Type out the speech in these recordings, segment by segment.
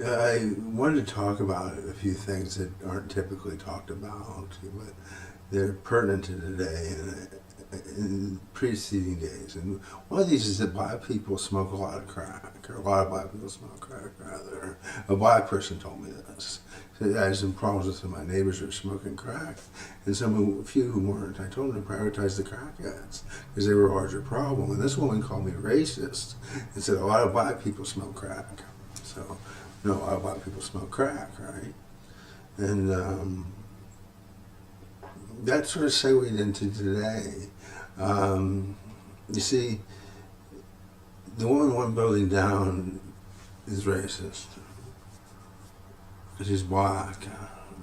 I wanted to talk about a few things that aren't typically talked about, but they're pertinent to today and in preceding days. And one of these is that black people smoke a lot of crack, or a lot of black people smoke crack, rather. A black person told me this. So I had some problems with some of my neighbors who were smoking crack, and a few who weren't. I told them to prioritize the crackheads because they were a larger problem. And this woman called me racist and said a lot of black people smoke crack. So, a lot of black people smoke crack, right? And that sort of segued into today. You see, the woman one building down is racist. She's black.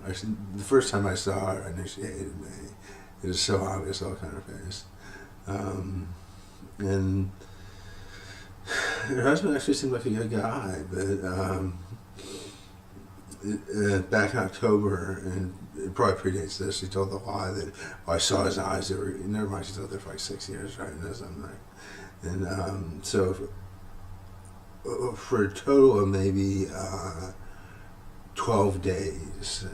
The first time I saw her, I knew she hated me. It was so obvious, all kind of face. And her husband actually seemed like a good guy, but back in October, and it probably predates this, he told the lie that I saw his eyes. They were, never mind, she told there for like 6 years, right? And I'm like, and so for a total of maybe 12 days,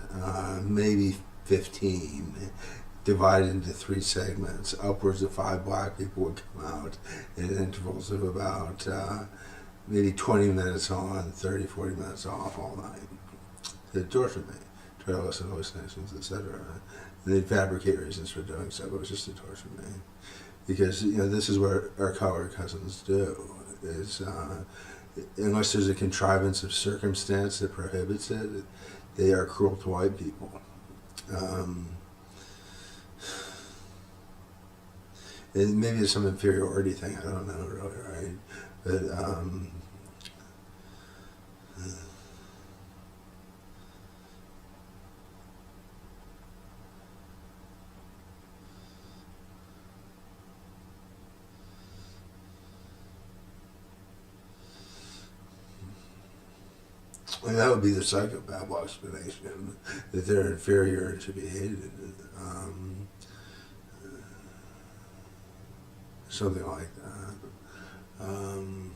maybe 15, divided into 3 segments, upwards of 5 black people would come out in intervals of about maybe 20 minutes on, 30, 40 minutes off all night. They tortured me, tried to listen hallucinations, etc. And they'd fabricate reasons for doing so, but it was just to torture me. Because, this is what our colored cousins do, is unless there's a contrivance of circumstance that prohibits it, they are cruel to white people. And maybe it's some inferiority thing, I don't know really, right? But and that would be the psychobabble explanation, that they're inferior and should be hated. Something like that. Um,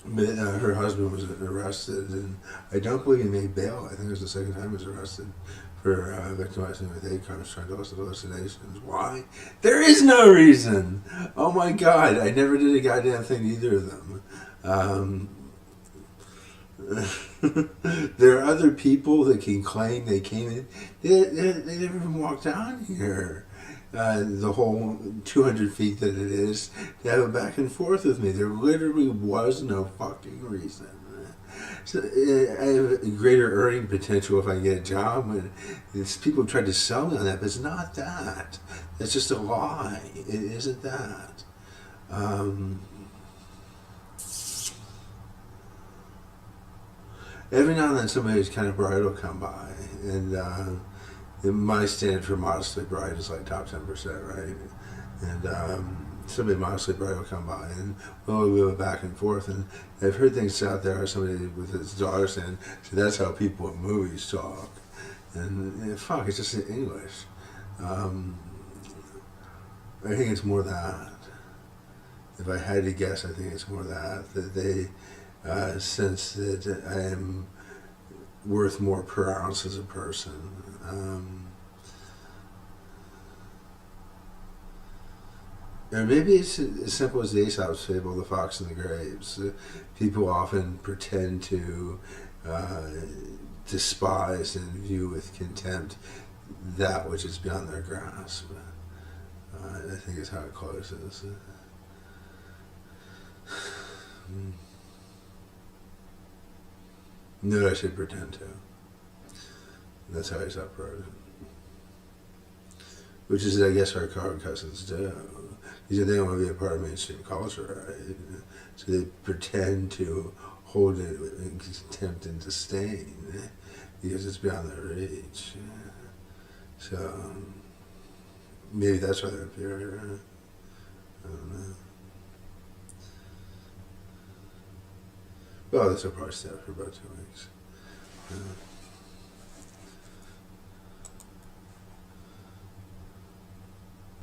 but her husband was arrested, and I don't believe he made bail. I think it was the second time he was arrested for victimizing with hate crimes, trying to elicit hallucinations. Why? There is no reason. Oh my God! I never did a goddamn thing to either of them. There are other people that can claim they came in. They never even walked down here. The whole 200 feet that it is to have a back and forth with me. There literally was no fucking reason. So I have a greater earning potential if I get a job. And people tried to sell me on that, but it's not that. It's just a lie. It isn't that. Every now and then somebody who's kind of bright will come by, and my standard for modestly bright is like top 10%, right? And somebody modestly bright will come by, and we went back and forth. And I've heard things out there, somebody with his daughter saying, "See, that's how people in movies talk." And fuck, it's just English. I think it's more that. If I had to guess, I think it's more that they sense that I am worth more per ounce as a person. Or maybe it's as simple as the Aesop's fable, The Fox and the Grapes. People often pretend to uh, despise and view with contempt that which is beyond their grasp. I think is how it closes. No, I should pretend to. That's how Aesop wrote it. Which is, I guess, our colored cousins do. Because they don't want to be a part of mainstream culture, right? So they pretend to hold it in contempt and disdain because it's beyond their reach. So maybe that's why they're inferior. I don't know. Well, this will probably stay for about 2 weeks.